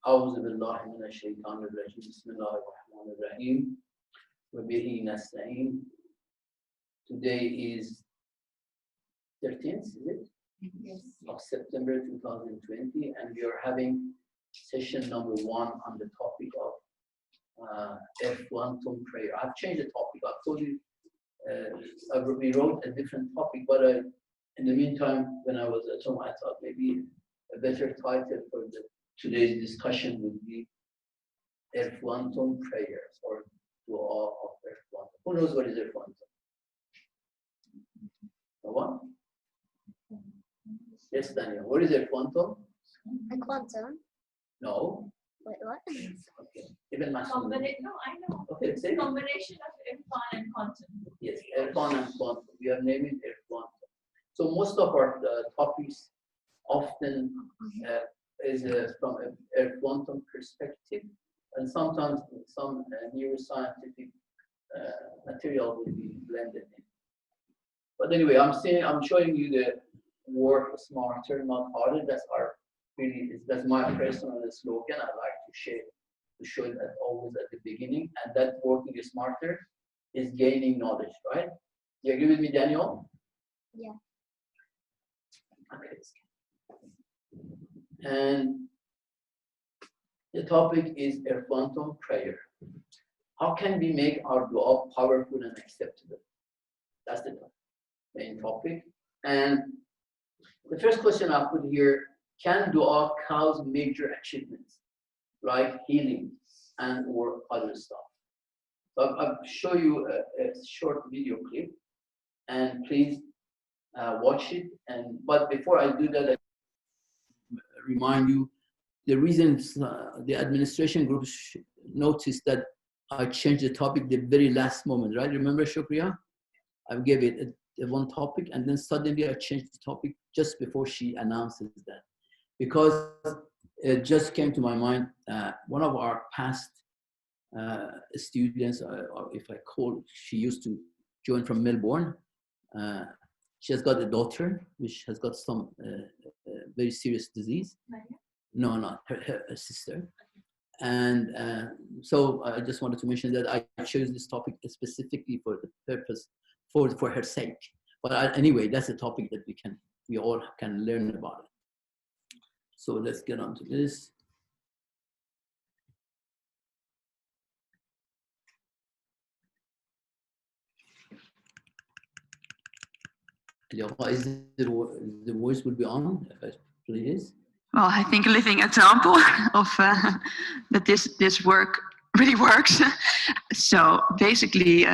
أعوذ بالله من الشيطان الرجيم بسم الله الرحمن الرحيم وبه نستعين. Today is 13th, is it? Yes. Of September 2020, and we are having session number 1 on the topic of Erfuantum prayer. I've changed the topic. I told you we wrote a different topic, but in the meantime, when I was at home, I thought maybe a better title for today's discussion would be Erfuantum prayers or dua of Erfuantum. Who knows what is Erfuantum? No one? Yes, Daniel. What is Erfuantum? A quantum? No. Wait, what? Okay. Even No, I know. Okay, say Combination of Irfan and quantum. Yes, Erfan and quantum. We have named it Erfuantum. So most of our topics often is from an Erfuantum perspective, and sometimes some neuroscientific material will be blended in. But anyway, I'm showing you the work smarter, not harder. That's my personal slogan. I like to show that always at the beginning, and that working smarter is gaining knowledge, right? You agree with me, Daniel? Yeah. Okay. And the topic is Erfuantum prayer. How can we make our dua powerful and acceptable? That's the main topic. And the first question I put here, can dua cause major achievements like healing and or other stuff? So I'll show you a short video clip, and please watch it. But before I do that, I remind you the reasons the administration groups noticed that I changed the topic the very last moment, right? Remember, Shukriya? I gave it one topic, and then suddenly I changed the topic just before she announces that, because it just came to my mind. One of our past students, or if I call, she used to join from Melbourne. She has got a daughter which has got some very serious disease. No, not her sister. And so I just wanted to mention that I chose this topic specifically for the purpose, for her sake. But anyway, that's a topic that we all can learn about it. So let's get on to this. Is the voice will be on, please? Well, I think a living example of that this work really works. So basically,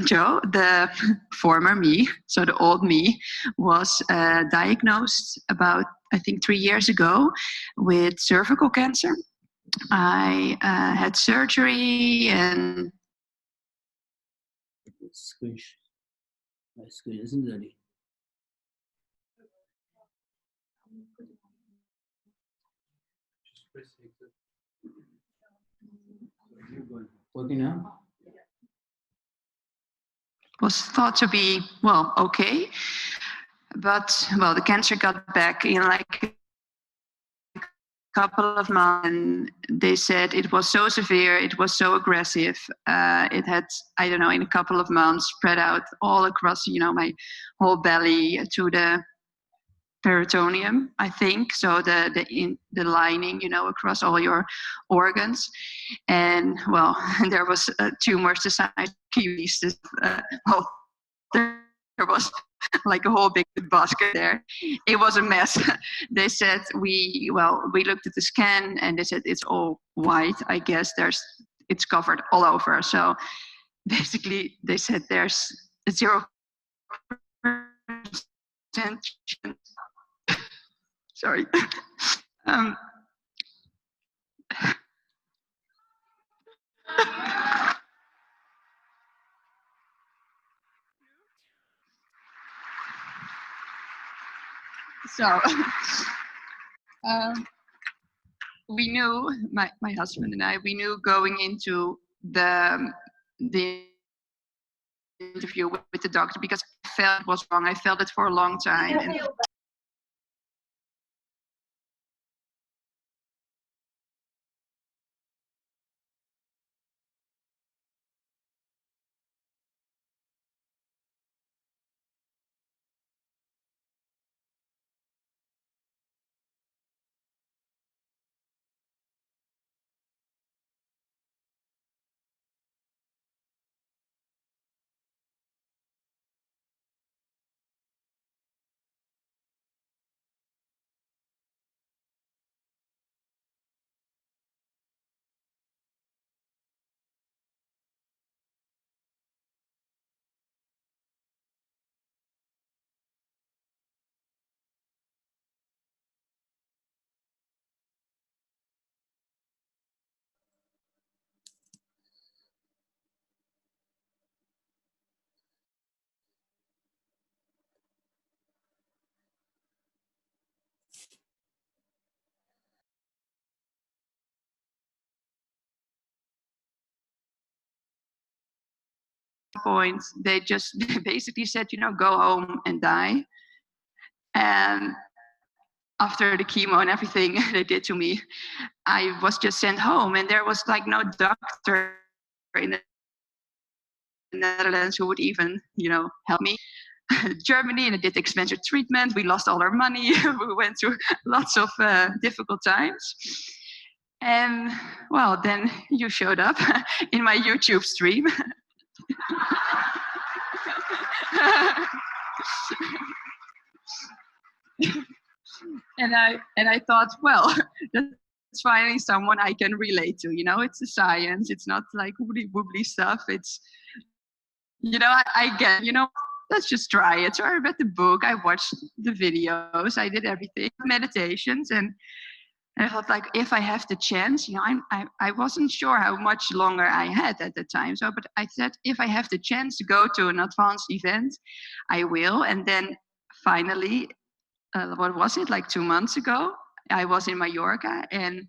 Joe, the former me, so the old me, was diagnosed about, I think, 3 years ago with cervical cancer. I had surgery and... My screen isn't ready. Working now? Was thought to be, well, okay. But, well, the cancer got back in like a couple of months, and they said it was so severe, it was so aggressive. It had, I don't know, in a couple of months spread out all across, my whole belly to the peritoneum, I think. So the lining, across all your organs. And well, there was tumors the size of kiwis. Well, there was like a whole big basket there. It was a mess. They said we looked at the scan and they said it's all white. I guess it's covered all over. So basically they said there's 0% chance. Sorry. So we knew, my husband and I, we knew going into the interview with the doctor, because I felt it was wrong. I felt it for a long time. And point, they just basically said, you know, go home and die. And after the chemo and everything they did to me, I was just sent home, and there was like no doctor in the Netherlands who would even, you know, help me. Germany, and I did expensive treatment. We lost all our money. We went through lots of difficult times. And well, then you showed up in my YouTube stream. and I thought, well, that's finally someone I can relate to. You know, it's a science. It's not like woobly woobly stuff. It's, you know, I get, you know, let's just try it. So I read the book, I watched the videos, I did everything, meditations, and I thought, like, if I have the chance, you know, I wasn't sure how much longer I had at the time. So, but I said, if I have the chance to go to an advanced event, I will. And then finally, what was it, like 2 months ago, I was in Mallorca, and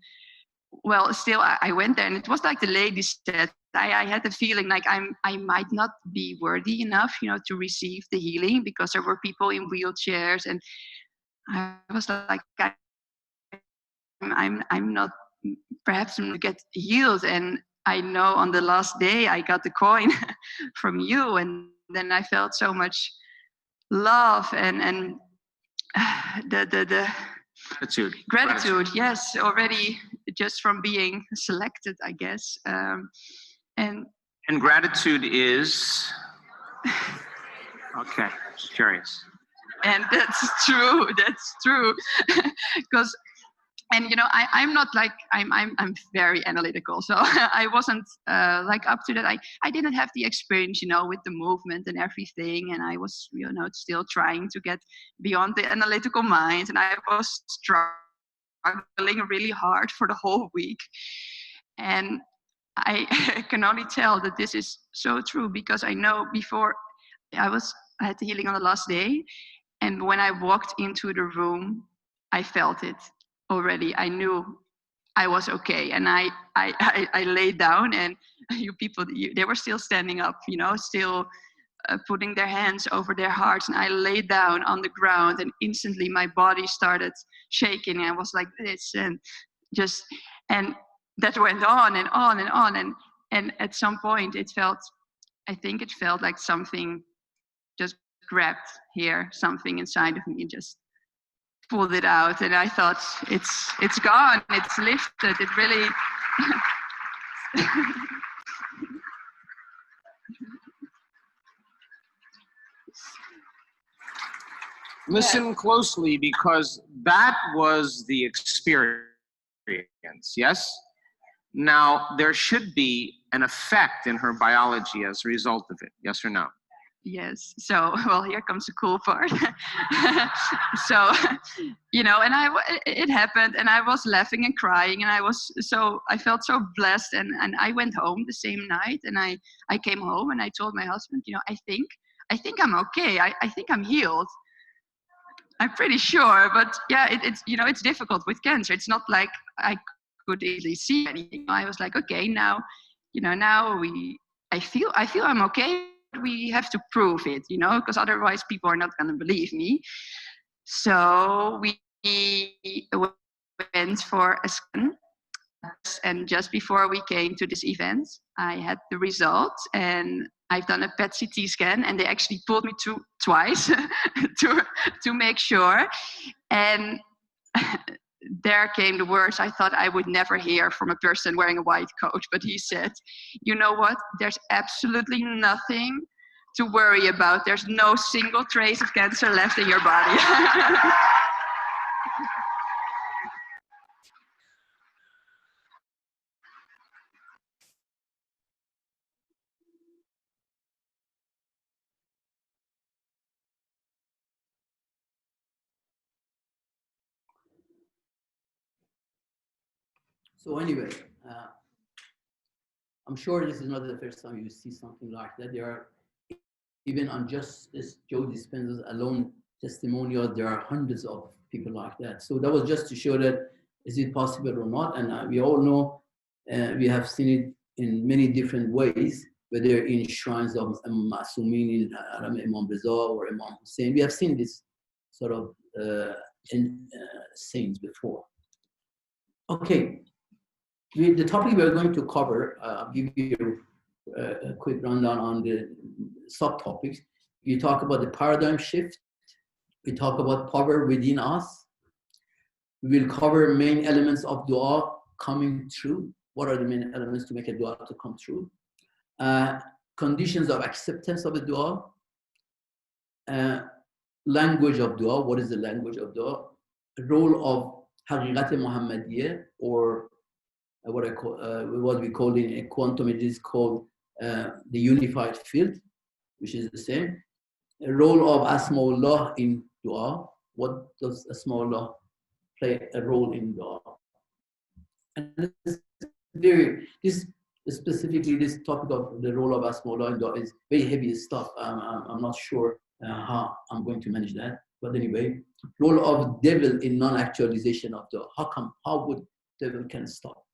well, still I went there, and it was like the lady said, I had the feeling like I might not be worthy enough, you know, to receive the healing, because there were people in wheelchairs, and I was like, I'm not perhaps to get healed. And I know on the last day I got the coin from you, and then I felt so much love and the gratitude, yes, already just from being selected, I guess. And gratitude is okay. Just curious. And that's true. That's true. Because, and you know, I'm not like I'm very analytical, so I wasn't like up to that. I didn't have the experience, you know, with the movement and everything, and I was, you know, still trying to get beyond the analytical mind, and I was struggling really hard for the whole week. And I can only tell that this is so true, because I know before I had the healing on the last day, and when I walked into the room, I felt it already. I knew I was okay, and I laid down, and you people, they were still standing up, you know, still putting their hands over their hearts, and I laid down on the ground, and instantly my body started shaking. I was like this, and just, and that went on and on and on, and at some point I think it felt like something just grabbed here, something inside of me just pulled it out, and I thought, it's gone, it's lifted, it really. Listen closely, because that was the experience, yes? Now, there should be an effect in her biology as a result of it, yes or no? Yes. So, well, here comes the cool part. So, you know, and it happened, and I was laughing and crying, and I felt so blessed, and I went home the same night, and I came home, and I told my husband, you know, I think I'm okay. I think I'm healed. I'm pretty sure, but yeah, it's, you know, it's difficult with cancer. It's not like I could easily see anything. I was like, okay, now, you know, I feel I'm okay. We have to prove it, you know, because otherwise people are not going to believe me. So we went for a scan, and just before we came to this event, I had the results, and I've done a PET-CT scan, and they actually pulled me twice to make sure. And there came the words I thought I would never hear from a person wearing a white coat. But he said, you know what? There's absolutely nothing to worry about. There's no single trace of cancer left in your body. So anyway, I'm sure this is not the first time you see something like that. There are, even on just this Joe Dispenza's alone testimonials, there are hundreds of people like that. So that was just to show that is it possible or not. And we all know, we have seen it in many different ways. whether in shrines of Masumin in Imam Reza or Imam Hussein. We have seen this sort of scenes before. Okay, the topic we're going to cover, I'll give you a quick rundown on the subtopics. You talk about the paradigm shift. We talk about power within us. We will cover main elements of dua coming true. What are the main elements to make a dua to come true? Conditions of acceptance of a dua. Language of dua. What is the language of dua? Role of Haqiqat Muhammadiyya, or what we call in quantum, it is called the unified field, which is the same. A role of Asma'ullah in dua. What does Asma'ullah play a role in dua? And specifically this topic of the role of Asma'ullah in dua is very heavy stuff. I'm not sure how I'm going to manage that. But anyway, role of devil in non-actualization of dua. How would devil can stop?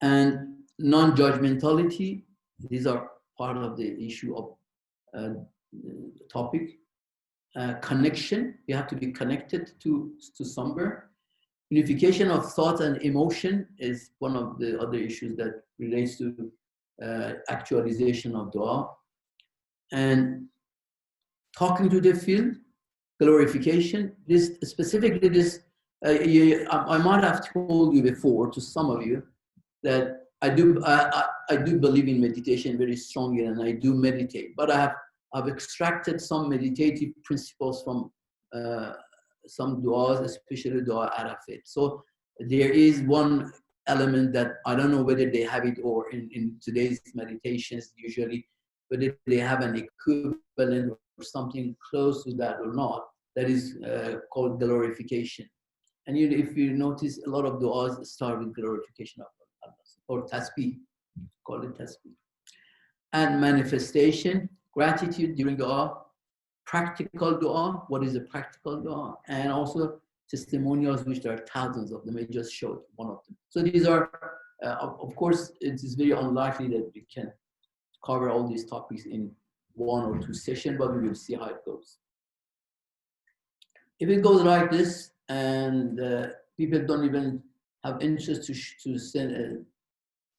And non-judgmentality, these are part of the issue of topic. Connection, you have to be connected to somewhere. Unification of thought and emotion is one of the other issues that relates to actualization of dua. And talking to the field, glorification. This specifically, I might have told you before to some of you that I do believe in meditation very strongly, and I do meditate. But I've extracted some meditative principles from some du'as, especially du'a Arafat. So there is one element that I don't know whether they have it or in today's meditations usually, whether they have an equivalent or something close to that or not, that is called glorification. And if you notice, a lot of du'as start with glorification of Allah, or tasbih, call it tasbih. And manifestation, gratitude during dua, practical dua, what is a practical dua, and also testimonials, which there are thousands of them. I just showed one of them. So these are, of course, it is very unlikely that we can cover all these topics in 1 or 2 sessions, but we will see how it goes. If it goes like this, and people don't even have interest to send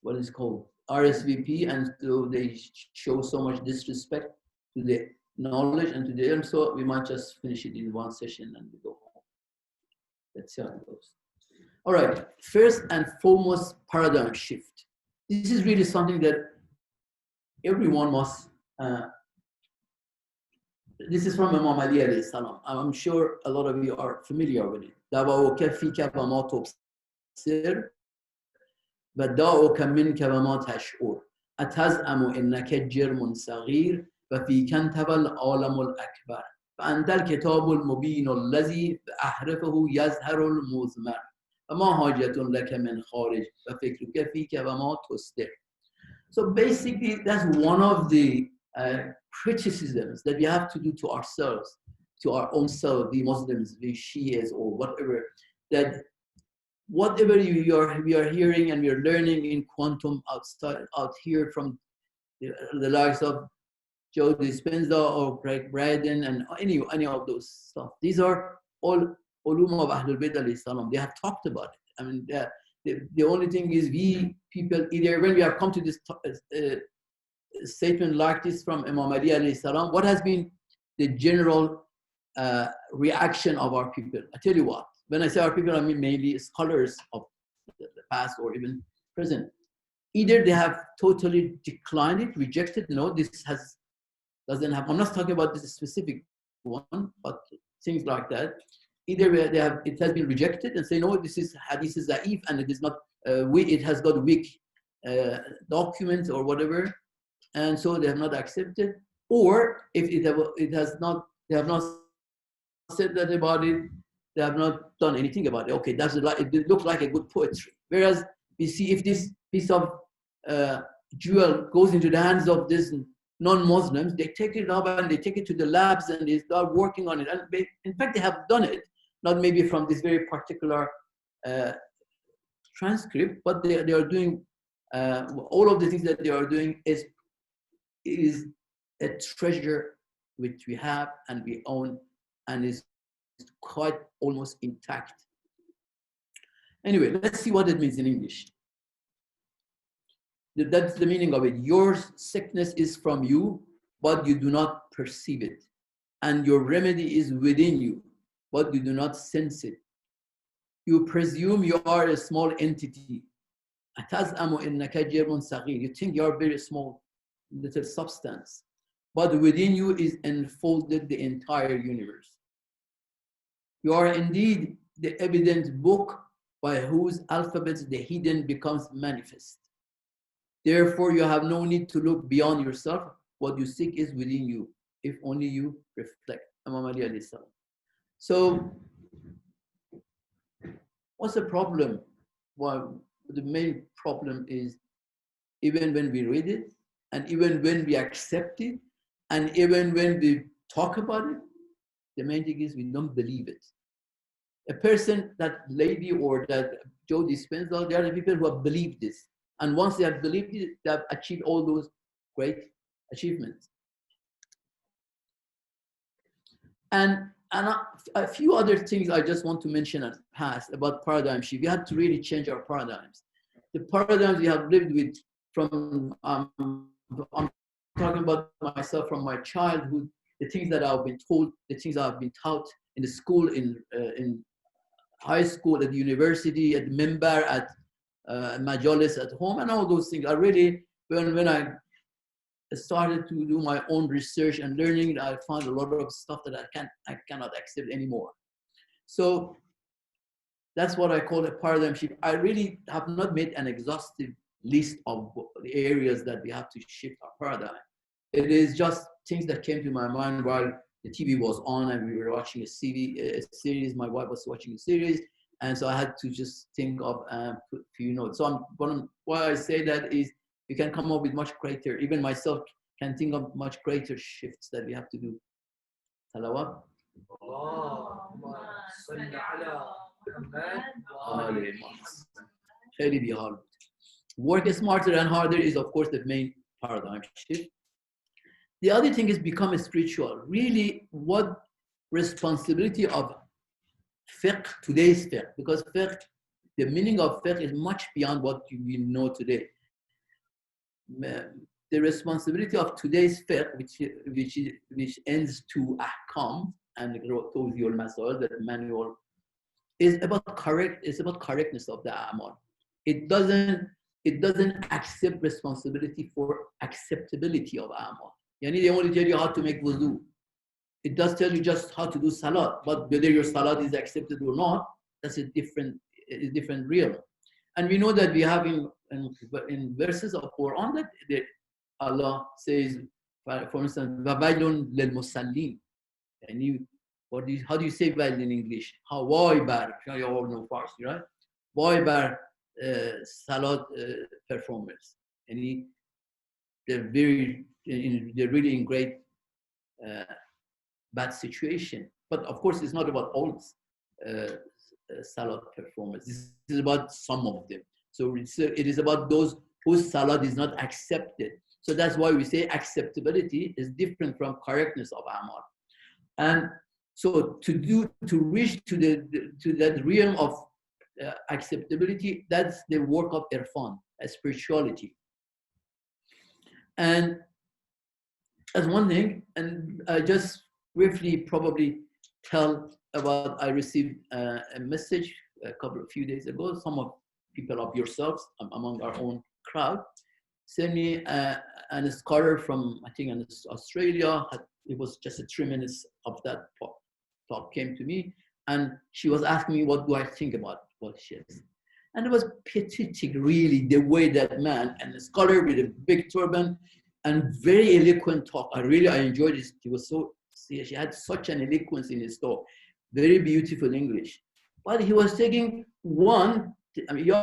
what is called RSVP, and so they show so much disrespect to the knowledge and to the ilm, so we might just finish it in 1 session and we go home. Let's see how it goes. All right, first and foremost, paradigm shift. This is really something that everyone must, this is from Imam Ali alayhi salam. I'm sure a lot of you are familiar with it. دَوَاؤُكَ فِيكَ وَمَا تُبْصِرُ وَدَاؤُكَ مِنْكَ وَمَا تَشْعُرُ أَتَزْعَمُ إِنَّكَ جِرْمٌ صَغِيرٌ وَفِيكَ انْتَوَى الْعَالَمُ الْأَكْبَرُ فَأَنْتَ الْكِتَابُ الْمُبِينُ الَّذِي بِأَحْرُفِهِ يَظْهَرُ الْمُضْمَرُ وَمَا حَاجَةٌ لَكَ مِنْ خَارِجٍ وَفِكْرُكَ فِيكَ وَمَا تُصْدِرُ. So basically, that's one of the criticisms that we have to do to ourselves, to our own self, the Muslims, the Shias, or whatever, that whatever we are hearing and we are learning in quantum out here from the likes of Joe Dispenza or Craig Braden and any of those stuff. These are all ulum of Ahlul Bayt alayhi salam. They have talked about it. I mean, the only thing is we people, either when we have come to this statement like this from Imam Ali alayhi salam, what has been the general reaction of our people? I tell you what, when I say our people, I mean mainly scholars of the past or even present. Either they have totally declined it, rejected, no, this doesn't have, I'm not talking about this specific one, but things like that. Either it has been rejected and say, no, this is hadith is da'if and it is not, it has got weak documents or whatever, and so they have not accepted. Or if they have not said that about it, they have not done anything about it. Okay, it looks like a good poetry. Whereas we see if this piece of jewel goes into the hands of these non-Muslims, they take it up and they take it to the labs and they start working on it. And in fact, they have done it, not maybe from this very particular transcript, but they are doing All of the things that they are doing is a treasure which we have and we own and is quite almost intact. Anyway, let's see what it means in English. That's the meaning of it. Your sickness is from you, but you do not perceive it. And your remedy is within you, but you do not sense it. You presume you are a small entity. You think you are very small, little substance. But within you is enfolded the entire universe. You are indeed the evident book by whose alphabets the hidden becomes manifest. Therefore, you have no need to look beyond yourself. What you seek is within you, if only you reflect. Imam Ali alayhi salam. So, what's the problem? Well, the main problem is even when we read it, and even when we accept it, and even when we talk about it, the main thing is we don't believe it. A person, that lady or that Joe Dispenza, they are the people who have believed this. And once they have believed it, they have achieved all those great achievements. And a few other things I just want to mention and pass about paradigm shift. We had to really change our paradigms. The paradigms we have lived with from, I'm talking about myself from my childhood, the things that I've been told, the things I've been taught in the school, in high school, at the university, at the member, at majalis at home, and all those things. I really, when I started to do my own research and learning, I found a lot of stuff that I cannot accept anymore. So that's what I call a paradigm shift. I really have not made an exhaustive list of the areas that we have to shift our paradigm. It is just things that came to my mind while the TV was on and we were watching a series. My wife was watching a series. And so I had to just think of a few notes. So why I say that is you can come up with much greater, even myself can think of much greater shifts that we have to do. Salawat. Work smarter and harder is, of course, the main paradigm shift. The other thing is become spiritual. Really, what responsibility of fiqh, today's fiqh, because fiqh, the meaning of fiqh is much beyond what we know today. The responsibility of today's fiqh, which ends to ahkam and tawzi al-masail, that manual, is about correctness of the amal. It doesn't accept responsibility for acceptability of amal. Yani they only tell you how to make wudu. It does tell you just how to do salat, but whether your salat is accepted or not, that's a different realm. And we know that we have in verses of Quran that Allah says, for instance, وَبَيْلٌ لِلْمُسَلِّينَ. And how do you say wail in English? Why bar? You all know Farsi, right? Why bar salat performers? And they're really in great bad situation. But of course, it's not about all salat performers. This is about some of them. So it is about those whose salat is not accepted. So that's why we say acceptability is different from correctness of amal. And so to reach to that realm of acceptability, that's the work of Erfan, spirituality. And as one thing, and I just briefly probably tell about, I received a message a few days ago. Some of people of yourselves among our own crowd sent me a scholar from, I think, in Australia. It was just 3 minutes of that talk came to me, and she was asking me what do I think about what she said. And it was pathetic, really, the way that man, and a scholar with a big turban and very eloquent talk. I enjoyed it. She had such an eloquence in his talk, very beautiful English. But he was taking you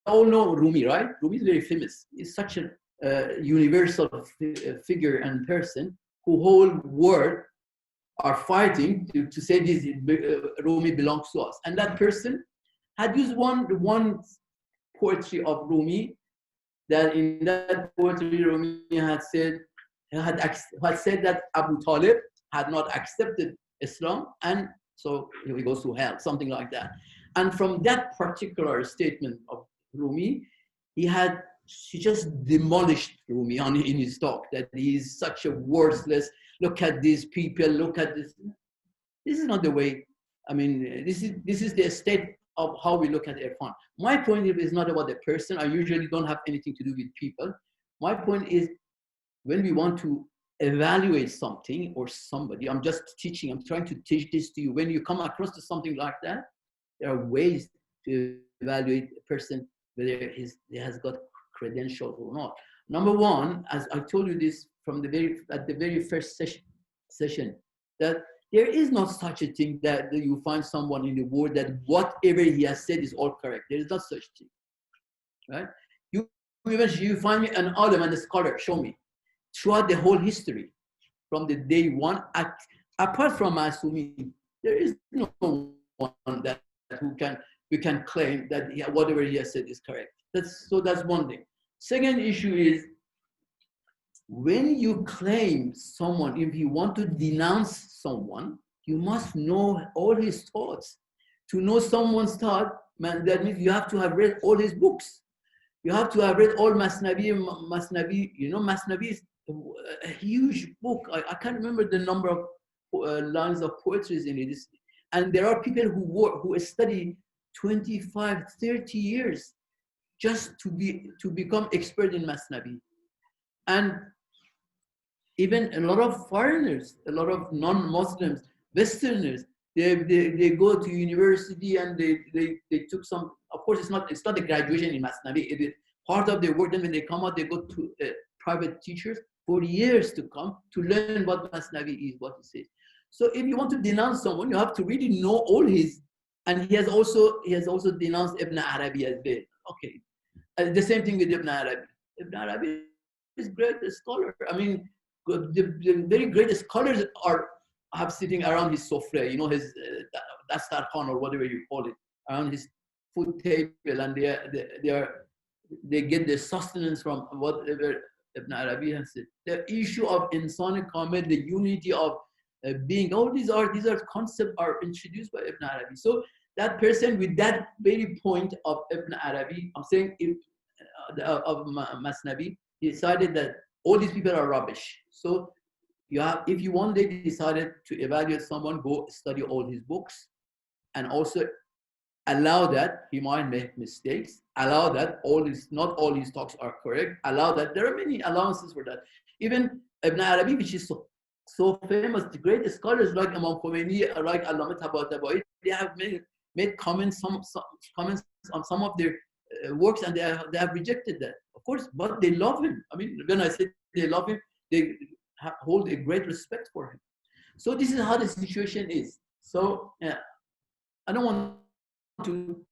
all know Rumi, right? Rumi is very famous. He's such a universal figure and person who whole world are fighting to say this Rumi belongs to us. And that person had used one poetry of Rumi that in that poetry Rumi had said that Abu Talib had not accepted Islam, and so he goes to hell, something like that. And from that particular statement of Rumi, he just demolished Rumi in his talk, that he is such a worthless, look at these people, look at this. This is not the way, I mean, this is the state of how we look at Irfan. My point is not about the person. I usually don't have anything to do with people. My point is, when we want to evaluate something or somebody, I'm just teaching, I'm trying to teach this to you. When you come across to something like that, there are ways to evaluate a person, whether he has got credentials or not. Number one, as I told you this from at the very first session, that there is not such a thing that you find someone in the world that whatever he has said is all correct. There is not such a thing, right? You find me an alim and a scholar, show me, throughout the whole history, from the day one, apart from Masumi, there is no one that we can claim that whatever he has said is correct. That's one thing. Second issue is, when you claim someone, if you want to denounce someone, you must know all his thoughts. To know someone's thought, man, that means you have to have read all his books. You have to have read all Masnavi. You know, Masnavi is a huge book. I can't remember the number of lines of poetry in it. And there are people who study 25, 30 years just to become expert in Masnavi. And even a lot of foreigners, a lot of non-Muslims, Westerners, they go to university and they took some, of course it's not a graduation in Masnavi, it is part of their work. Then when they come out, they go to private teachers for years to come to learn what Masnavi is, what it says. So if you want to denounce someone, you have to really know all his, and he has also denounced Ibn Arabi as well. Okay, the same thing with Ibn Arabi. Ibn Arabi is great scholar. I mean, the very great scholars have sitting around his sofra, you know, his dastar khan or whatever you call it, around his food table, and they get their sustenance from whatever Ibn Arabi has said. The issue of insan kamil, the unity of being, all these concepts are introduced by Ibn Arabi. So that person with that very point of Ibn Arabi, I'm saying of Masnavi, he decided that all these people are rubbish. So if you one day decided to evaluate someone, go study all his books, and also allow that he might make mistakes, allow that not all his talks are correct, allow that there are many allowances for that. Even Ibn Arabi, which is so famous, the great scholars like Imam Khomeini, like Allama Tabatabai, they have made comments on some of their works, and they have rejected that, of course, but they love him. I mean, when I say they love him, they hold a great respect for him. So this is how the situation is. So I don't want to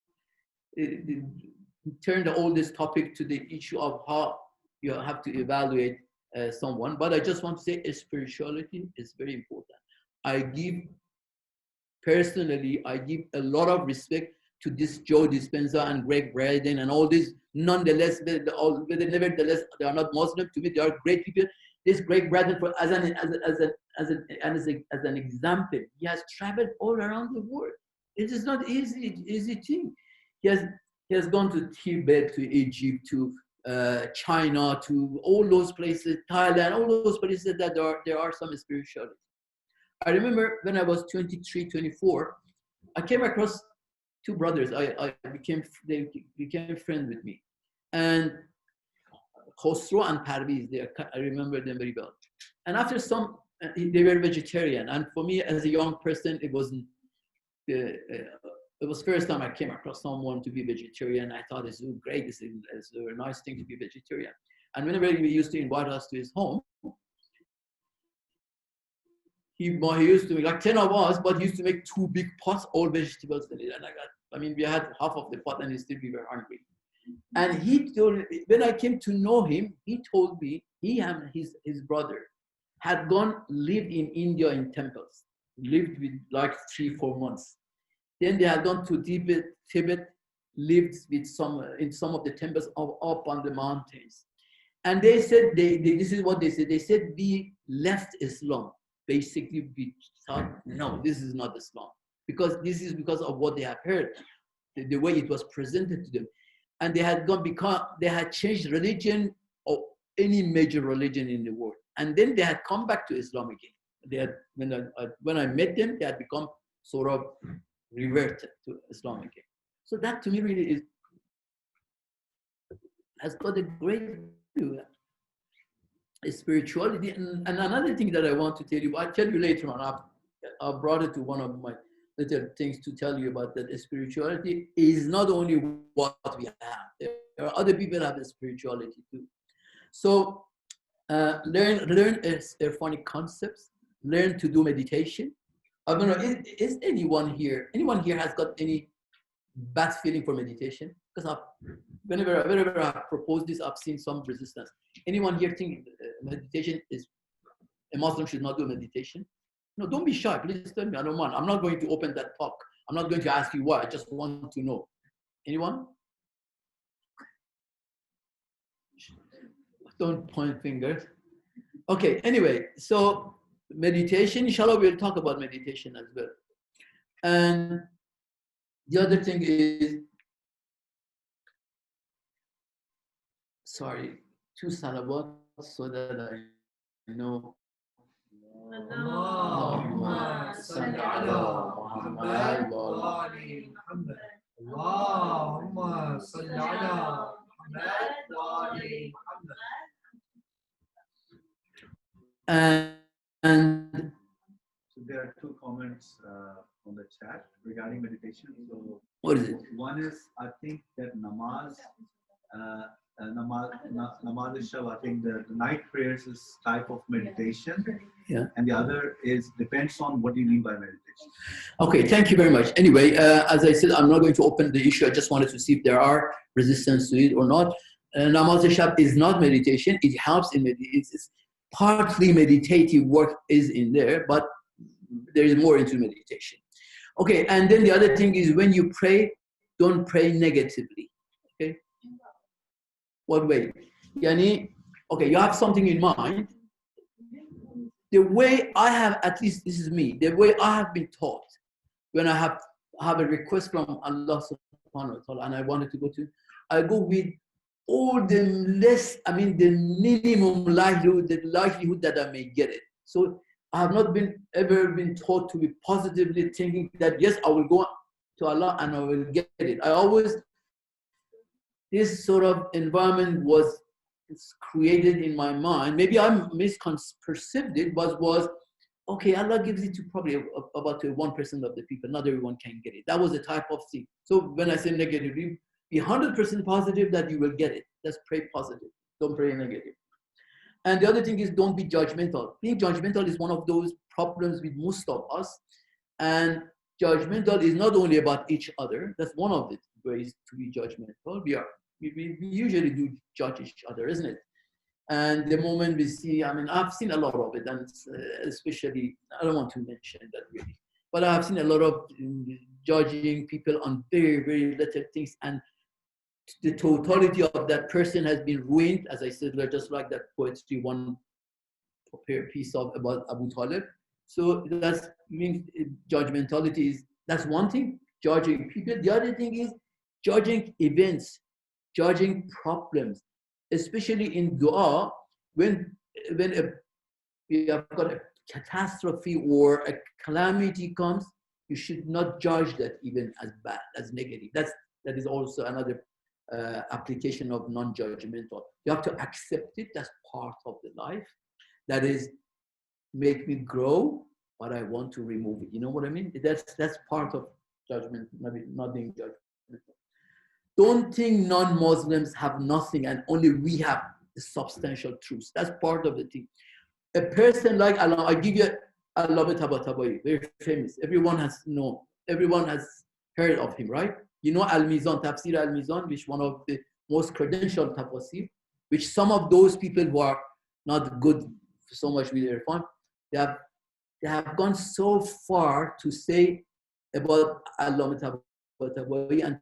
turn all this topic to the issue of how you have to evaluate someone, but I just want to say spirituality is very important. I give a lot of respect to this Joe Dispenza and Greg Braden and all these. Nonetheless, nevertheless, they are not Muslim. To me, they are great people. This Greg Braden, as an example, he has traveled all around the world. It is not easy thing. He has gone to Tibet, to Egypt, to China, to all those places, Thailand, all those places that there are some spirituality. I remember when I was 23, 24, I came across two brothers. They became friends with me, and Khosrow and Parviz. I remember them very well. And after they were vegetarian, and for me as a young person, it was first time I came across someone to be vegetarian. I thought this is great. This is a nice thing to be vegetarian. And whenever he used to invite us to his home, he used to make like 10 of us, but he used to make 2 big pots, all vegetables in it. And we had half of the pot, and still we were hungry. And when I came to know him, he told me he and his brother had lived in India in temples, lived with like 3-4 months. Then they had gone to Tibet, lived with in some of the temples up on the mountains. And they said, this is what they said. They said, we left Islam. Basically, we thought, no, this is not Islam. Because this is because of what they have heard, the way it was presented to them. And they had changed religion or any major religion in the world. And then they had come back to Islam again. They had, when I met them, they had become sort of reverted to Islam again. So that to me really has got a great spirituality. And another thing that I want to tell you, I'll tell you later on. I've brought it to one of my little things to tell you about that spirituality is not only what we have. There are other people that have a spirituality too. So learn Erfanic concepts, learn to do meditation. I don't know, is anyone here has got any bad feeling for meditation? Because whenever I propose this, I've seen some resistance. Anyone here think meditation is, a Muslim should not do meditation? No, don't be shy. Please tell me. I don't mind. I'm not going to open that talk. I'm not going to ask you why. I just want to know. Anyone? Don't point fingers. Okay, anyway, so meditation, inshallah, we'll talk about meditation as well. And the other thing is, sorry, 2 salawat so that I know. اللهم صل على محمد وآل محمد. اللهم صل على محمد وآل محمد. And so there are 2 comments on the chat regarding meditation. So what is it? One is, I think that namaz al-shab, I think the night prayers is type of meditation. Yeah. And the other is depends on what you mean by meditation. Okay, thank you very much. Anyway, as I said, I'm not going to open the issue. I just wanted to see if there are resistance to it or not. Namaz al-shab is not meditation. It helps in meditation. It's partly meditative work is in there, but there is more into meditation. Okay, and then the other thing is when you pray, don't pray negatively. Okay? What way? Yani, okay, you have something in mind. The way I have, at least this is me, the way I have been taught, when I have a request from Allah subhanahu wa ta'ala and I wanted to go to, I go with all the the minimum likelihood that I may get it. So I have not ever been taught to be positively thinking that, yes, I will go to Allah and I will get it. This sort of environment was created in my mind. Maybe I misperceived it, was okay, Allah gives it to probably about 1% of the people. Not everyone can get it. That was a type of thing. So when I say negatively, be 100% positive that you will get it. Just pray positive. Don't pray negative. And the other thing is, don't be judgmental. Being judgmental is one of those problems with most of us. And judgmental is not only about each other. That's one of the ways to be judgmental. We usually do judge each other, isn't it? And the moment we see, I've seen a lot of it, and especially, I don't want to mention that really, but I've seen a lot of judging people on very, very little things, and the totality of that person has been ruined, as I said, just like that poetry, one piece about Abu Talib. So that means judgmentality that's one thing, judging people. The other thing is judging events, judging problems, especially in dua, when we have got a catastrophe or a calamity comes, you should not judge that even as bad, as negative. That is also another application of non-judgmental. You have to accept it. That's part of the life. That is, make me grow, but I want to remove it. You know what I mean? That's part of judgment, not being judgmental. Don't think non-Muslims have nothing and only we have the substantial truths. That's part of the thing. A person like Allah, I give you Allah Tabatabai, very famous. Everyone has heard of him, right? You know Al-Mizan, Tafsir Al-Mizan, which one of the most credentialed tafsir, which some of those people who are not good so much with Irfan, they have gone so far to say about Allah Tabatabai and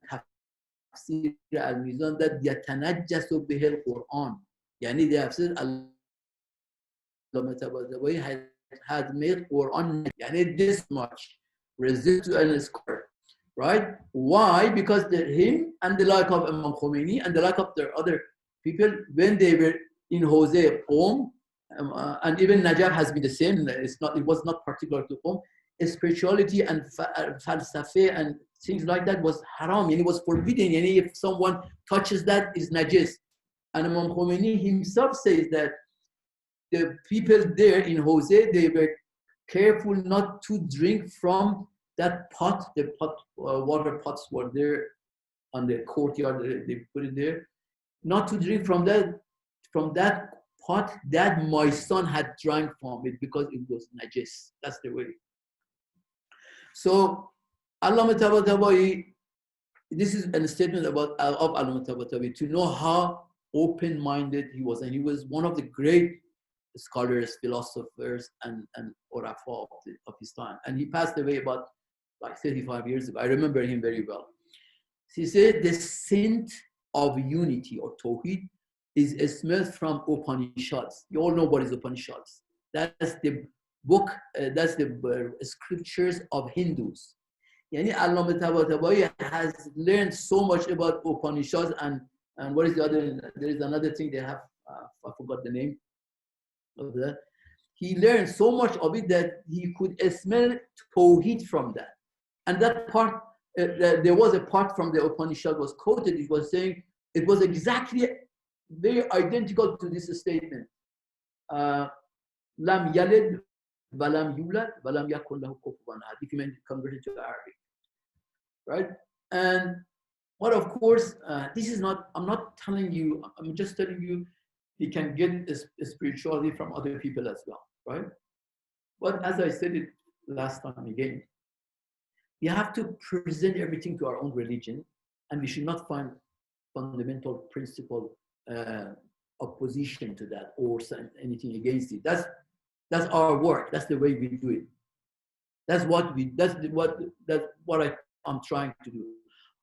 تفسیر المیزان that يتنجس به القرآن. یعنی they have said علامه طباطبایی had made Quran yani this much resist and score, right? Why? Because him and the like of Imam Khomeini and the like of their other people, when they were in Jose, Qom, and even Najaf has been the same. It was not particular to Qom. Spirituality and falsafa and things like that was haram, and it was forbidden. And if someone touches that, is najis. And Imam Khomeini himself says that the people there in Jose, they were careful not to drink from that pot. The pot, water pots were there on the courtyard. They put it there, not to drink from that pot that my son had drank from it because it was najis. That's the way. So, Allama Tabatabai, this is a statement of Allama Tabatabai, to know how open-minded he was, and he was one of the great scholars, philosophers, and Urafa of his time. And he passed away about like 35 years ago. I remember him very well. He said the scent of unity or Tawheed is a smell from Upanishads. You all know what is Upanishads. That's the book, that's the scriptures of Hindus. Yani Allama Tabatabai has learned so much about Upanishads and what is the other, there is another thing they have, I forgot the name of that. He learned so much of it that he could smell Tawheed from that. And that part, there was a part from the Upanishad was quoted, it was saying, it was exactly very identical to this statement. Lam yalid walam yulad walam yakun lahu kufuwan ahad. If you mean convert it to Arabic, right? And what, of course, this is not. I'm not telling you. I'm just telling you, you can get spirituality from other people as well, right? But as I said it last time again, we have to present everything to our own religion, and we should not find fundamental principle opposition to that or anything against it. That's our work. That's the way we do it. That's what I'm trying to do.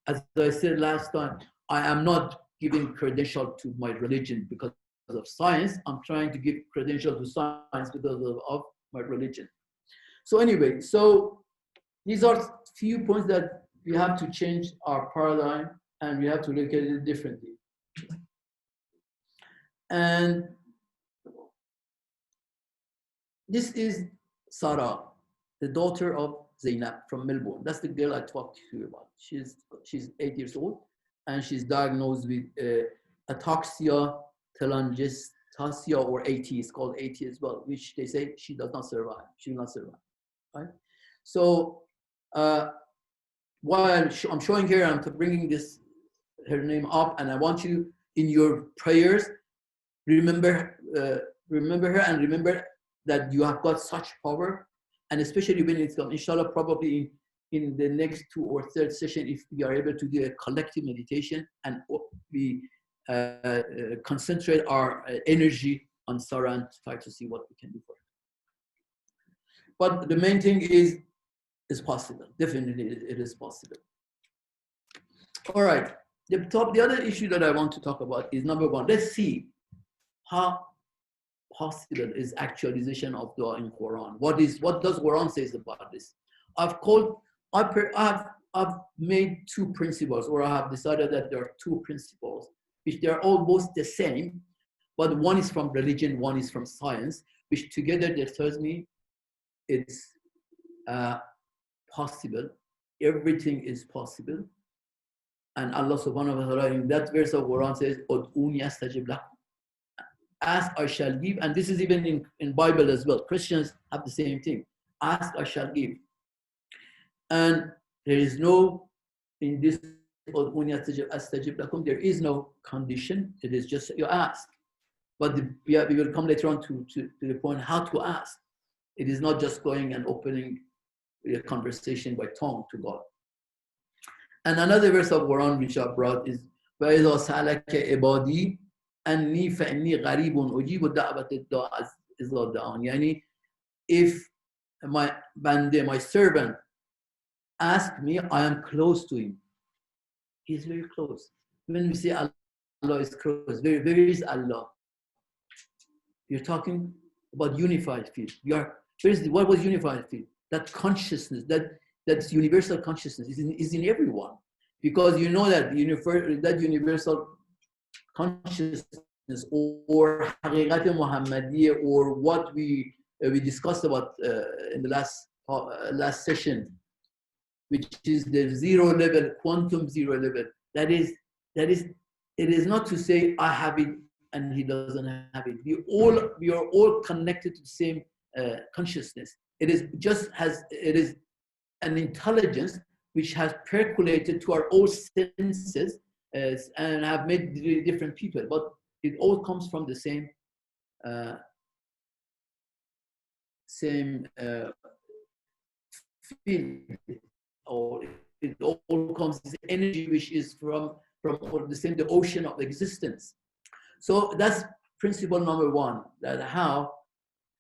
As I said last time, I am not giving credential to my religion because of science. I'm trying to give credential to science because of my religion. So anyway, so these are few points that we have to change our paradigm and we have to look at it differently. And this is Sarah, the daughter of Zainab from Melbourne. That's the girl I talked to you about. She's 8 years old, and she's diagnosed with ataxia telangiectasia, or AT. It's called AT as well, which they say she does not survive. She will not survive, right? So while I'm showing her, I'm bringing her name up, and I want you in your prayers remember her and remember that you have got such power. And especially when it's come, inshallah, probably in the next 2 or 3rd session, if we are able to do a collective meditation and we concentrate our energy on Sarah and try to see what we can do for her. But the main thing is possible. Definitely, it is possible. All right. The other issue that I want to talk about is number 1. Let's see how possible is actualization of dua in Quran. What does Quran says about this? I've made 2 principles, or I have decided that there are 2 principles, which they are almost the same, but one is from religion, one is from science, which together they tells me it's possible. Everything is possible. And Allah subhanahu wa ta'ala in that verse of Quran says, Ud'uni astajib lakum. Ask, I shall give. And this is even in Bible as well. Christians have the same thing. Ask, I shall give. And there is no, in this, there is no condition. It is just you ask. But we will come later on to the point how to ask. It is not just going and opening a conversation by tongue to God. And another verse of Quran which I brought is, وَإِذَا سَأَلَكَ عِبَادِي أَنِّي فَإِنِّي غَرِيبٌ أُجِيبُ دَعْوَةَ الدَّاعِ إِذَا دَعَانِ. Yani, if my bande, my servant, ask me, I am close to him. He's very close. When we say Allah is close, where is Allah? You're talking about unified field. What was unified field? That consciousness, that's universal consciousness is in everyone. Because you know that that universal consciousness or Haqiqat Muhammadiyya, or what we discussed about in the last session, which is the zero level, quantum zero level. It is not to say I have it and he doesn't have it. We are all connected to the same consciousness. It is an intelligence which has percolated to our own senses and have made different people, but it all comes from the same field, or it all comes this energy which is from the ocean of existence. So that's principle number one, that how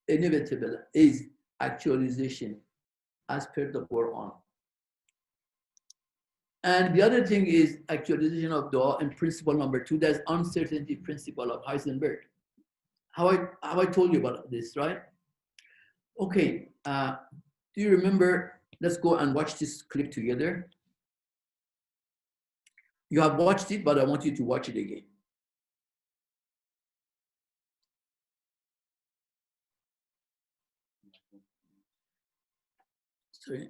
inevitable is actualization as per the Quran. And the other thing is actualization of dua, and principle number two, that's uncertainty principle of Heisenberg. How I told you about this, right? Okay, do you remember? Let's go and watch this clip together. You have watched it, but I want you to watch it again. Sorry.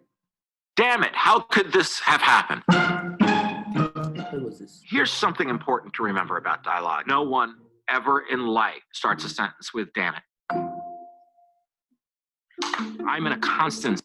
Damn it, how could this have happened? What was this? Here's something important to remember about dialogue. No one ever in life starts a sentence with damn it. I'm in a constant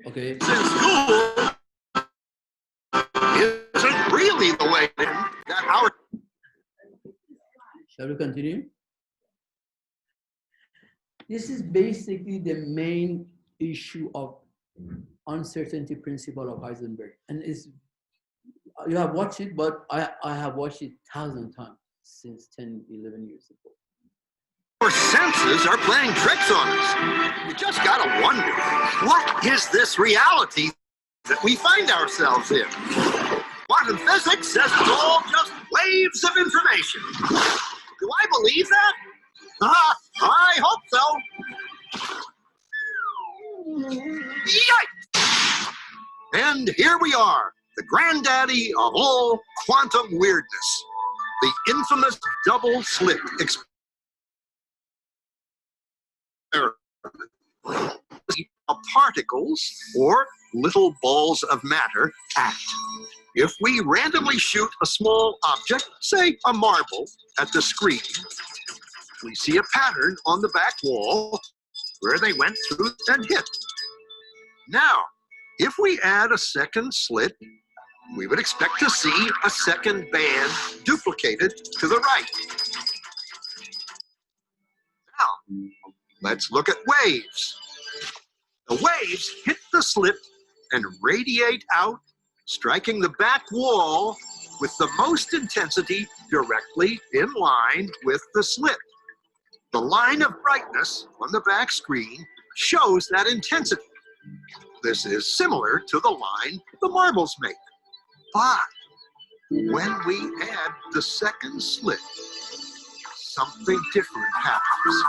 Okay. School isn't really the way that our. Shall we continue? This is basically the main issue of uncertainty principle of Heisenberg. And you have watched it, but I have watched it 1,000 times since 10, 11 years ago. Our senses are playing tricks on us. You just gotta wonder, what is this reality that we find ourselves in? Quantum physics says it's all just waves of information. Do I believe that? I hope so. Yikes! And here we are, the granddaddy of all quantum weirdness, the infamous double slit experiment. How particles, or little balls of matter, act. If we randomly shoot a small object, say a marble, at the screen, we see a pattern on the back wall where they went through and hit. Now, if we add a second slit, we would expect to see a second band duplicated to the right. Now, let's look at waves. The waves hit the slit and radiate out, striking the back wall with the most intensity directly in line with the slit. The line of brightness on the back screen shows that intensity. This is similar to the line the marbles make. But when we add the second slit, something different happens.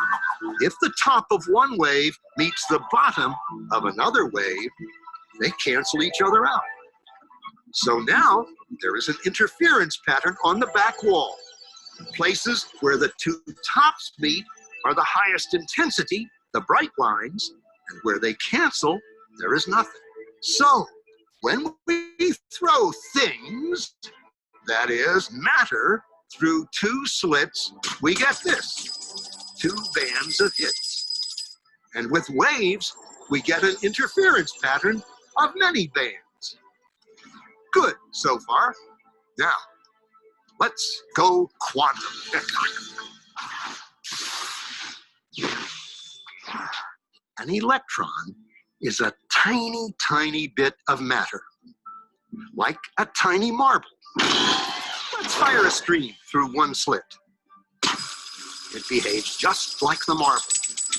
If the top of one wave meets the bottom of another wave, they cancel each other out. So now there is an interference pattern on the back wall. Places where the two tops meet are the highest intensity, the bright lines, and where they cancel, there is nothing. So when we throw things, that is matter, through two slits, we get this, two bands of hits. And with waves, we get an interference pattern of many bands. Good so far. Now, let's go quantum. An electron is a tiny, tiny bit of matter, like a tiny marble. Let's fire a stream through one slit. It behaves just like the marble,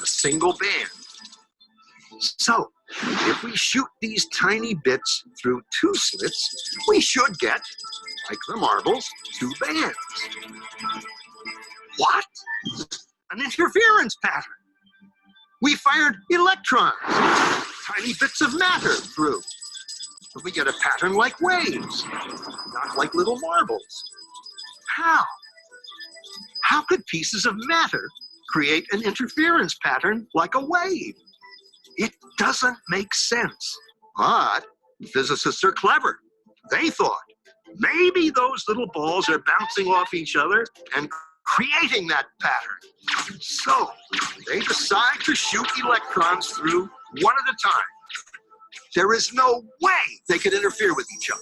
a single band. So, if we shoot these tiny bits through two slits, we should get, like the marbles, two bands. What? An interference pattern. We fired electrons, tiny bits of matter through. We get a pattern like waves, not like little marbles. How? How could pieces of matter create an interference pattern like a wave? It doesn't make sense. But physicists are clever. They thought, maybe those little balls are bouncing off each other and creating that pattern. So they decide to shoot electrons through one at a time. There is no way they could interfere with each other.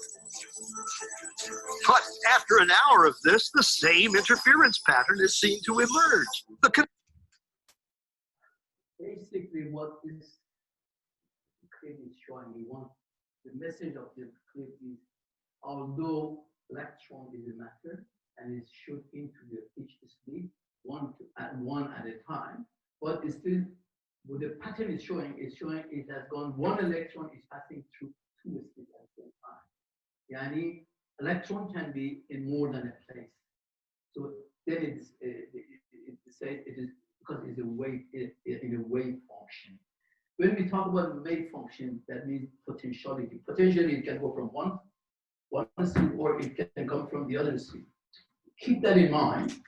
But after an hour of this, the same interference pattern is seen to emerge. Basically, what this clip is showing, the message of the clip is, although electron is a matter and is shoot into each slit one at a time, but it's still, what the pattern is showing it has gone, one electron is passing through two slits at the same time. Yani, electron can be in more than a place. So then it says it is because it's a wave in a wave function. When we talk about wave function, that means potentiality. Potentially, it can go from one stream or it can come from the other stream. Keep that in mind.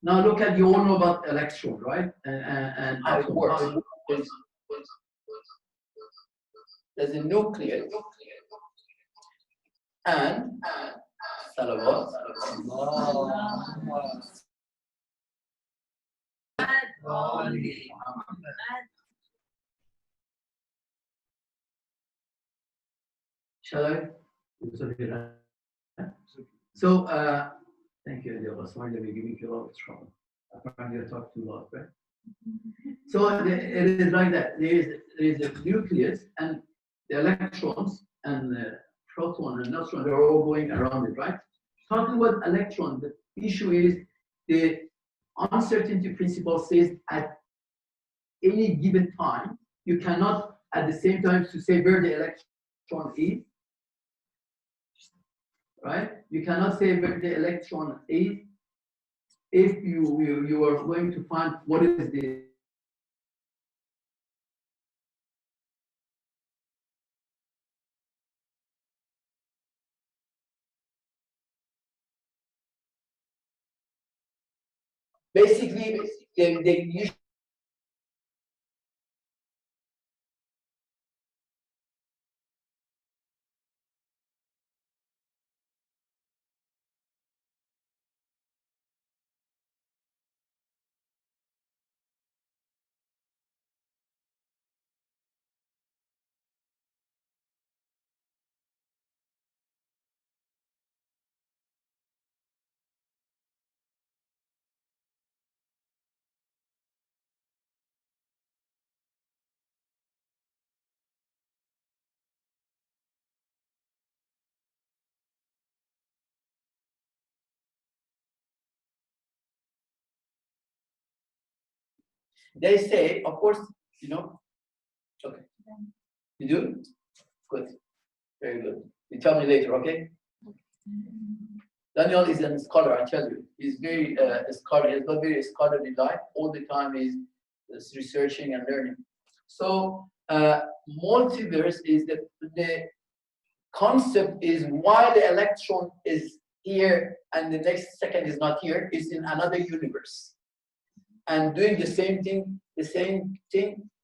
Now look at, you all know about electron, right? And how it works. There's a nucleus and salawat. Shall I? It's okay, right? So, thank you, Adil. Sorry that we're giving you a lot of trouble. Apparently, I talk too loud, right? So, it is like that. There is a nucleus, and the electrons and the proton and neutron, they're all going around it, right? Talking about electron, the issue is the uncertainty principle says at any given time, you cannot at the same time to say where the electron is, right? You cannot say where the electron is if you are going to find what is the basically they usually they say, of course, you know, okay. You do? Good. Very good. You tell me later, okay? Daniel is a scholar, I tell you. He's very a scholar. He's got very scholarly life. All the time he's researching and learning. So multiverse is the concept is why the electron is here and the next second is not here, is in another universe. And doing the same thing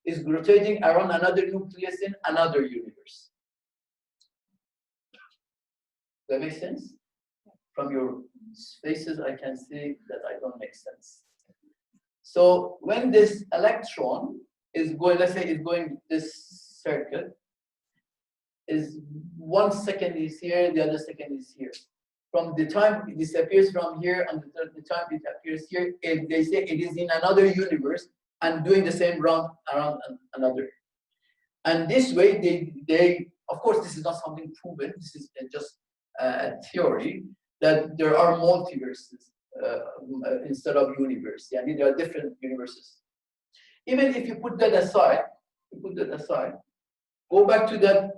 is rotating around another nucleus in another universe. Does that make sense? From your faces, I can see that I don't make sense. So when this electron is going, let's say it's going this circle, is 1 second is here, the other second is here. From the time it disappears from here and the time it appears here, if they say it is in another universe, and doing the same round around another. And this way, they of course, this is not something proven. This is just a theory that there are multiverses instead of universe. I mean, there are different universes. Even if you put that aside, go back to that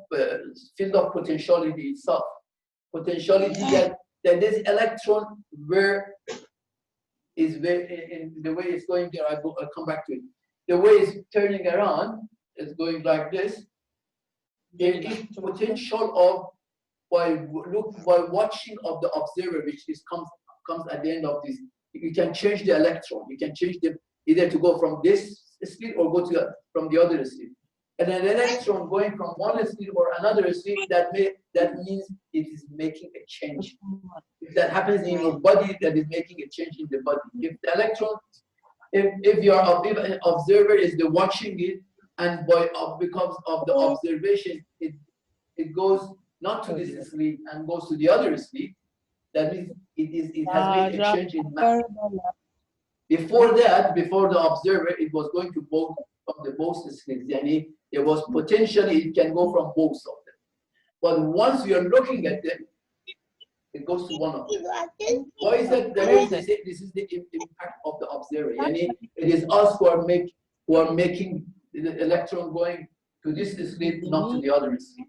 field of potentiality itself. Potentiality that this electron is in the way it's going there. I'll come back to it. The way it's turning around is going like this. There is potential of by watching of the observer, which comes at the end of this. You can change the electron. You can change them either to go from this slit or go to from the other slit. And an electron going from one slit or another slit, that means it is making a change. If that happens in your body, that is making a change in the body. If the electron, if an observer is the watching it, and because of the observation, it goes not to this slit and goes to the other slit, that means it has made a change in mass. Before that, before the observer, it was going to both from the both slits. Yani there was potentially it can go from both of them. But once you are looking at them, it goes to one of them. Why is that? This is the impact of the observer. Yani it is us who are making the electron going to this slit, not to the other slit.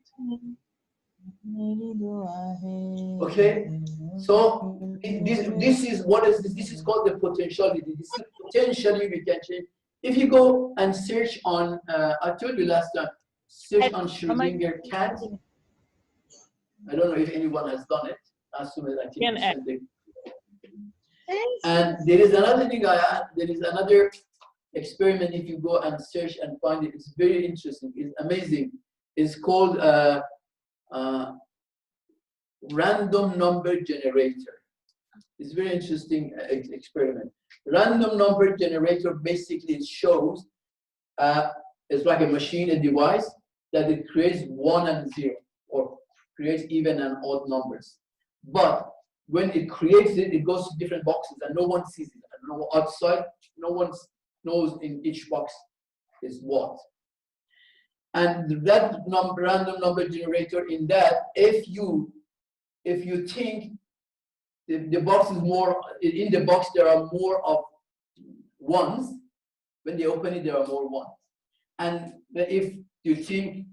Okay, so this is what is this? This is called the potentiality. This is potentially we can change. If you go and search on, I told you last time, search on Schrödinger cat. I don't know if anyone has done it. As soon as I think something. And there is another thing there is another experiment. If you go and search and find it, it's very interesting. It's amazing. It's called random number generator. It's very interesting experiment. Random number generator basically shows it's like a machine, a device that it creates 1 and 0 or creates even and odd numbers. But when it creates it, it goes to different boxes and no one sees it. And no outside, no one knows in each box is what. And that random number generator in that, if you think the box is more, in the box there are more of ones, when they open it there are more ones. And if you think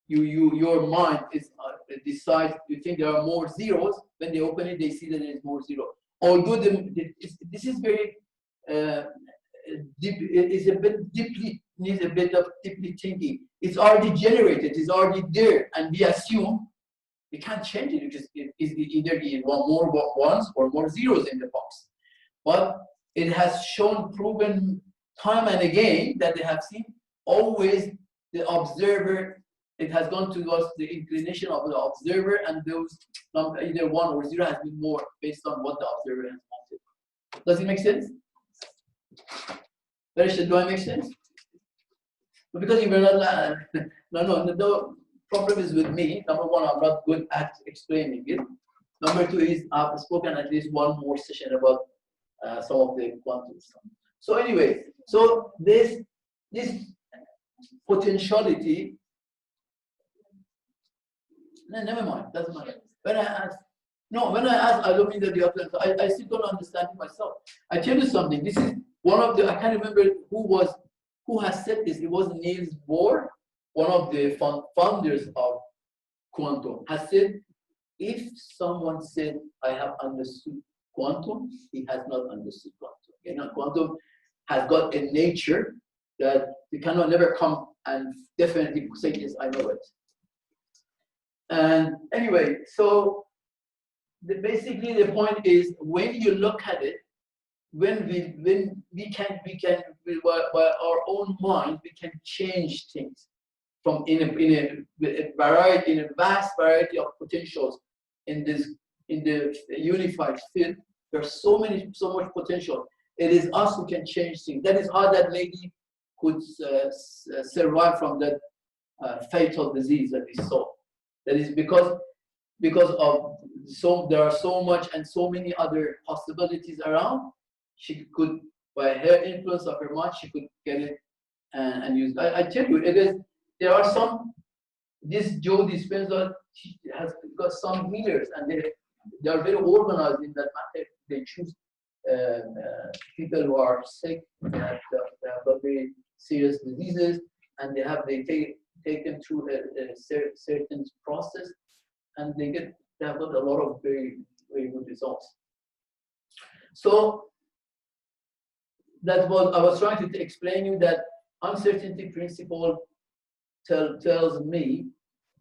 your mind is decides you think there are more zeros, when they open it they see that there is more zero. Although this is very deep, it's a bit deeply, needs a bit of deeply thinking. It's already generated, it's already there, and we assume we can't change it because it is either more ones or more zeros in the box. But it has shown, proven time and again that they have seen always the observer, it has gone towards the inclination of the observer, and those either 1 or 0 has been more based on what the observer has wanted. Does it make sense? Do I make sense? Because you were not, no problem is with me. Number one, I'm not good at explaining it. Number two is I've spoken at least one more session about some of the quantum stuff. So anyway, so this potentiality, never mind, doesn't matter. When I ask, I don't mean that you have to answer. I still don't understand it myself. I tell you something, this is one of the, I can't remember who has said this. It was Niels Bohr, one of the founders of quantum, has said, if someone said, I have understood quantum, he has not understood quantum. You know, quantum has got a nature that you cannot never come and definitely say, yes, I know it. And anyway, so basically the point is, when you look at it, when we can by our own mind, we can change things from in a vast variety of potentials in the unified field. There's so much potential. It is us who can change things. That is how that lady could survive from that fatal disease that we saw. That is because of there are so much and so many other possibilities around. She could by her influence of her mind, she could get it and use. I tell you, it is. There are some. This Joe Dispenza has got some healers, and they are very organized in that matter. They choose people who are sick, they have got very serious diseases, and they take them through a certain process, and they have got a lot of very good results. So that was I was trying to explain you that uncertainty principle tells me,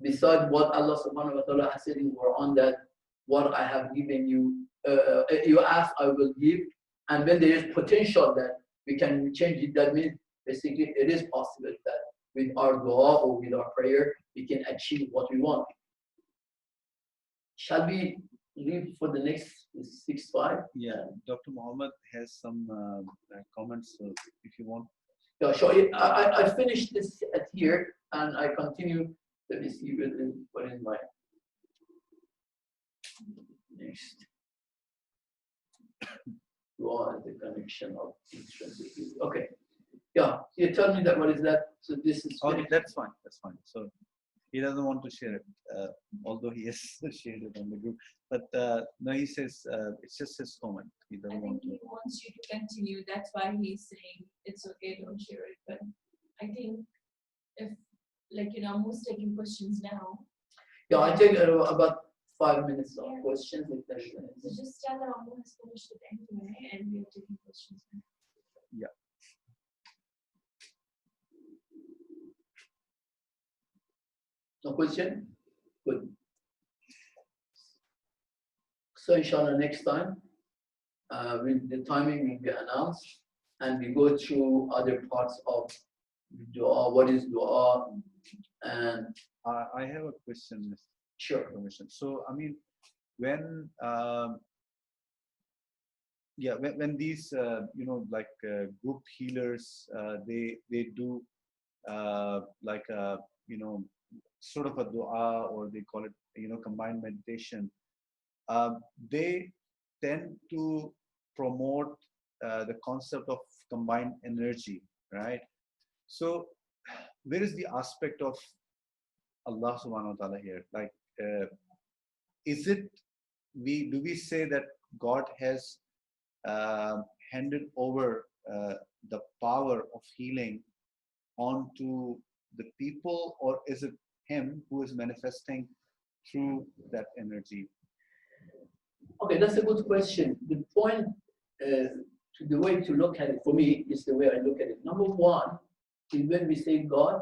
besides what Allah subhanahu wa ta'ala has said in the Quran, that what I have given you, you ask, I will give. And when there is potential that we can change it, that means basically it is possible that with our dua or with our prayer, we can achieve what we want. Shall we leave for the next 6-5? Yeah, Dr. Muhammad has some comments, so if you want. Yeah, sure. I finished this at here and I continue. Let me see what is my next. Dua and the connection of intrinsic. Okay. Yeah, you tell me that what is that? So this is. Okay, that's fine. That's fine. So he doesn't want to share it, although he has shared it on the group. But no, he says it's just his comment. He doesn't want to. He wants you to continue. That's why he's saying it's okay, don't share it. But I think if, Mo's taking questions now. Yeah, I take about 5 minutes of questions. If there's So just tell her Mo has finished it anyway, and we are taking questions now. Yeah. No question? Good. So inshallah next time, the timing will be announced and we go through other parts of dua, what is dua, and I have a question, Mr. Sure. Permission. So, I mean, when these group healers they do sort of a dua, or they call it combined meditation, they tend to promote the concept of combined energy, right? So where is the aspect of Allah subhanahu wa ta'ala here? Like, is it, do we say that God has handed over the power of healing onto the people, or is it him who is manifesting through that energy? Okay, that's a good question. The point, the way to look at it for me is the way I look at it. Number one is when we say God,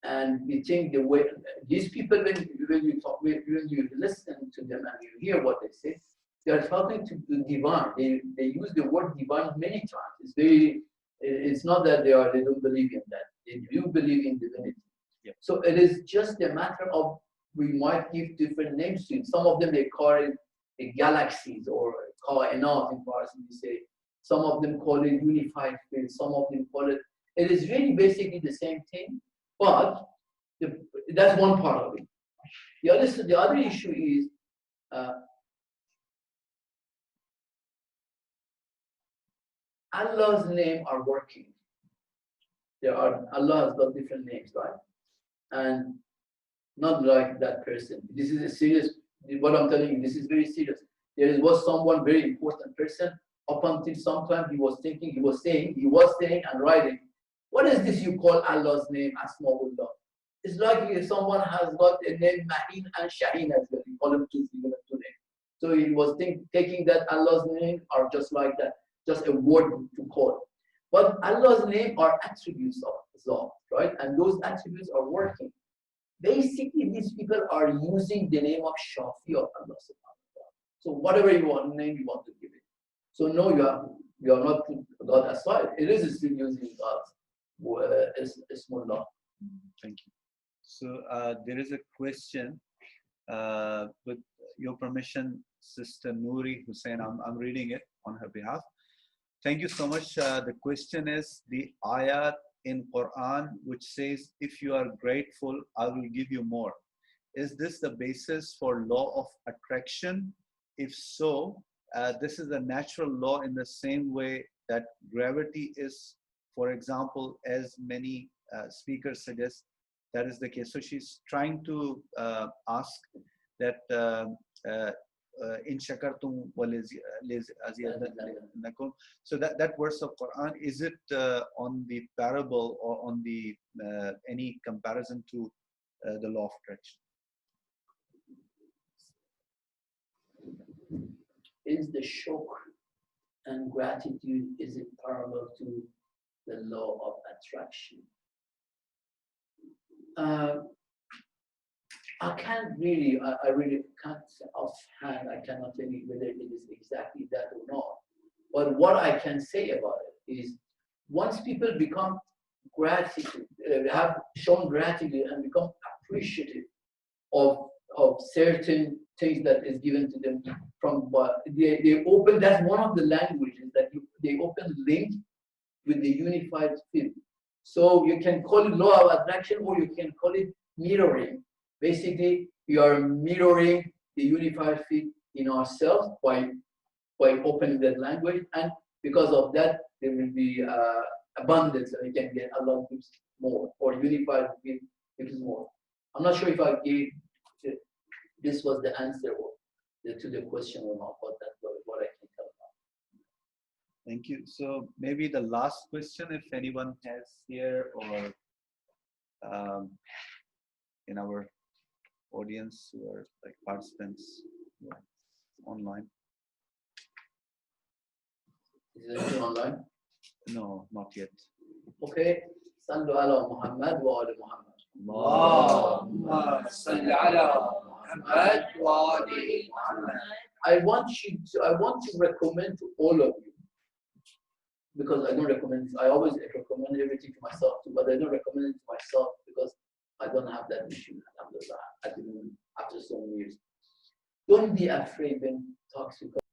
and we think the way these people, when you listen to them and you hear what they say, they are talking to the divine. They use the word divine many times. It's not that they don't believe in that. They do believe in divinity. Yeah. So it is just a matter of, we might give different names to it. Some of them they call it galaxies or kainat in Farsi we say. Some of them call it unified field. Some of them call it. It is really basically the same thing, but that's one part of it. The other issue is Allah's name are working. Allah has got different names, right? And not like that person. This is a serious, what I'm telling you, this is very serious. There was someone very important person, up until sometime he was saying and writing, what is this you call Allah's name, Asma'ullah? It's like if someone has got a name Mahin and Shaheen as well, you call them two names. So he was taking that Allah's name are just like that, just a word to call. But Allah's name are attributes of Allah, right? And those attributes are working. Basically, these people are using the name of Shafi of Allah subhanahu wa ta'ala. So whatever name you want to give it. So no, you are not put God aside. It is still using God's Ismullah. Thank you. So there is a question, with your permission, Sister Nouri Hussain. I'm reading it on her behalf. Thank you so much. The question is the ayat in Quran which says, if you are grateful, I will give you more. Is this the basis for law of attraction? If so, this is a natural law in the same way that gravity is, for example, as many speakers suggest, that is the case. So she's trying to ask that in shakartum walazidannakum. So that verse of Quran, is it on the parable or on the any comparison to the law of attraction? Is the shukr and gratitude, is it parallel to the law of attraction? I can't really, I really can't offhand, I cannot tell you whether it is exactly that or not. But what I can say about it is, once people become gratitude, have shown gratitude and become appreciative of certain things that is given to them from they open, that's one of the languages that they open link with the unified field. So you can call it law of attraction, or you can call it mirroring. Basically, you are mirroring the unified field in ourselves by opening that language, and because of that, there will be abundance, and we can get a lot more, or unified field gives more. I'm not sure if I gave this was the answer to the question or not, but that's what I can tell now. Thank you. So maybe the last question, if anyone has here or in our audience who are like participants online. Is there anything online? No, not yet. Okay. Sallu ala Muhammad wa ala Muhammad. اللهم صل على محمد وآل محمد. I want to recommend to all of you, because I don't recommend this. I always recommend everything to myself too, but I don't recommend it to myself because I don't have that issue. Alhamdulillah, after so many years. Don't be afraid when toxic